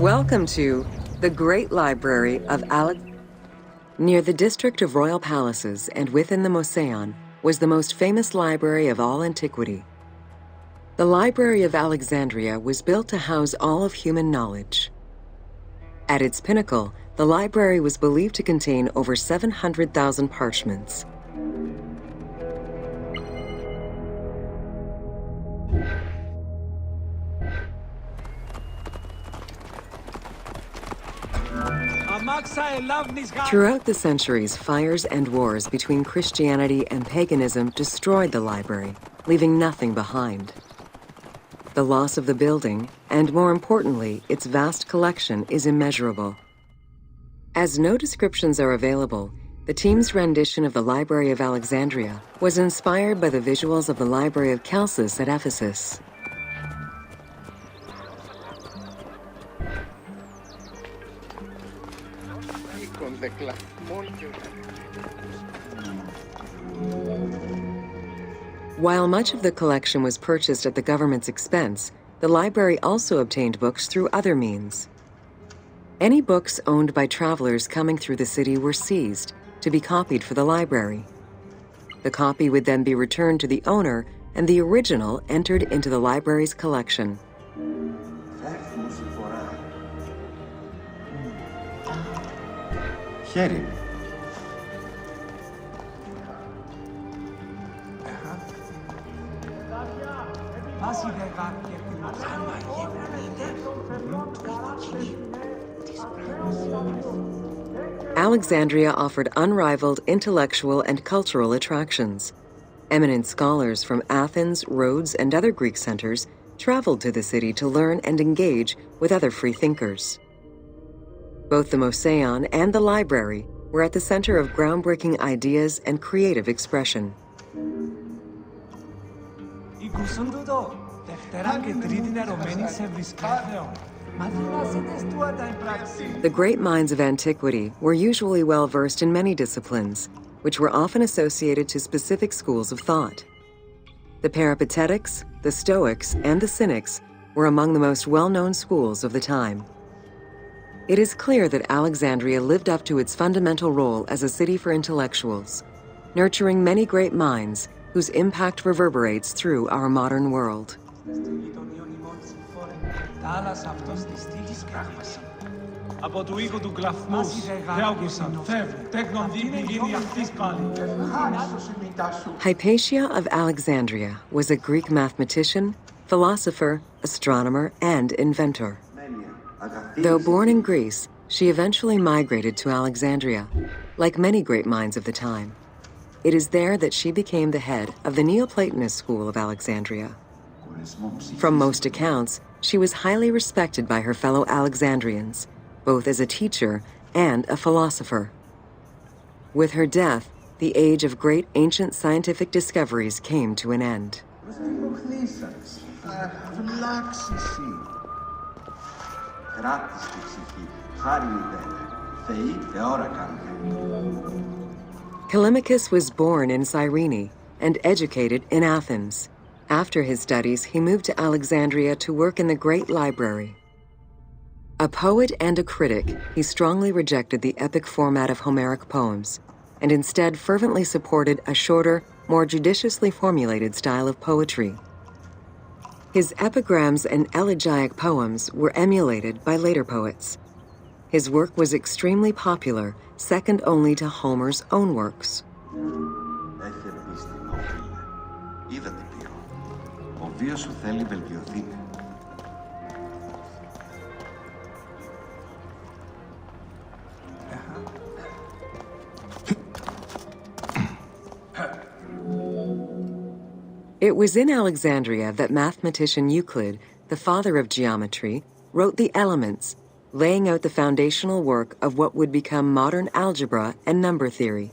Welcome to the Great Library of Alexandria. Near the district of royal palaces and within the Mouseion was the most famous library of all antiquity. The Library of Alexandria was built to house all of human knowledge. At its pinnacle, the library was believed to contain over 700,000 parchments. Throughout the centuries, fires and wars between Christianity and paganism destroyed the library, leaving nothing behind. The loss of the building, and more importantly, its vast collection, is immeasurable. As no descriptions are available, the team's rendition of the Library of Alexandria was inspired by the visuals of the Library of Chalcis at Ephesus. While much of the collection was purchased at the government's expense, the library also obtained books through other means. Any books owned by travelers coming through the city were seized to be copied for the library. The copy would then be returned to the owner, and the original entered into the library's collection. Alexandria offered unrivaled intellectual and cultural attractions. Eminent scholars from Athens, Rhodes, and other Greek centers traveled to the city to learn and engage with other free thinkers. Both the Mouseion and the library were at the center of groundbreaking ideas and creative expression. The great minds of antiquity were usually well-versed in many disciplines, which were often associated to specific schools of thought. The Peripatetics, the Stoics, and the Cynics were among the most well-known schools of the time. It is clear that Alexandria lived up to its fundamental role as a city for intellectuals, nurturing many great minds whose impact reverberates through our modern world. Hypatia of Alexandria was a Greek mathematician, philosopher, astronomer, and inventor. Though born in Greece, she eventually migrated to Alexandria, like many great minds of the time. It is there that she became the head of the Neoplatonist school of Alexandria. From most accounts, she was highly respected by her fellow Alexandrians, both as a teacher and a philosopher. With her death, the age of great ancient scientific discoveries came to an end. Callimachus was born in Cyrene and educated in Athens. After his studies, he moved to Alexandria to work in the Great Library. A poet and a critic, he strongly rejected the epic format of Homeric poems, and instead fervently supported a shorter, more judiciously formulated style of poetry. His epigrams and elegiac poems were emulated by later poets. His work was extremely popular, second only to Homer's own works. It was in Alexandria that mathematician Euclid, the father of geometry, wrote the Elements, laying out the foundational work of what would become modern algebra and number theory.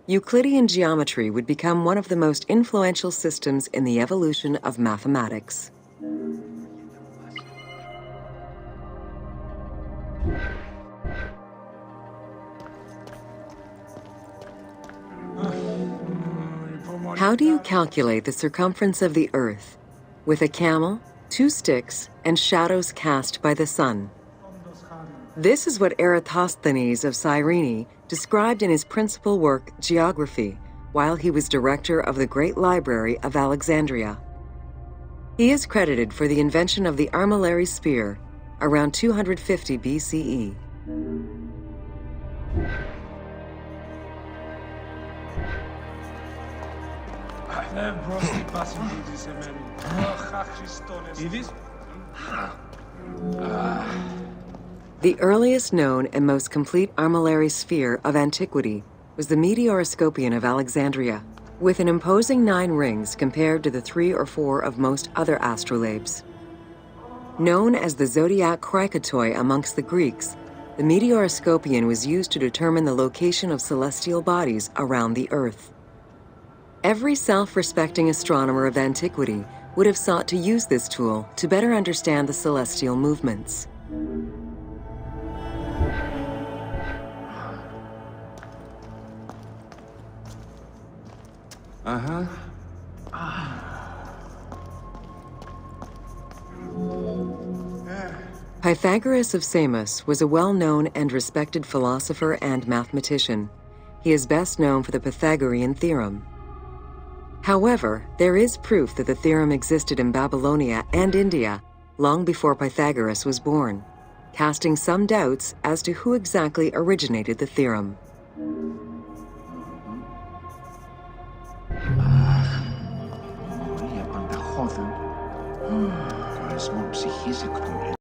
Euclidean geometry would become one of the most influential systems in the evolution of mathematics. How do you calculate the circumference of the Earth? With a camel, 2 sticks, and shadows cast by the sun. This is what Eratosthenes of Cyrene described in his principal work, Geography, while he was director of the Great Library of Alexandria. He is credited for the invention of the Armillary Sphere around 250 BCE. The earliest known and most complete armillary sphere of antiquity was the Meteoroscopion of Alexandria, with an imposing 9 rings compared to the 3 or 4 of most other astrolabes. Known as the zodiac krikatoi amongst the Greeks, the Meteoroscopion was used to determine the location of celestial bodies around the Earth. Every self-respecting astronomer of antiquity would have sought to use this tool to better understand the celestial movements. Pythagoras of Samos was a well-known and respected philosopher and mathematician. He is best known for the Pythagorean theorem. However, there is proof that the theorem existed in Babylonia and India long before Pythagoras was born, casting some doubts as to who exactly originated the theorem.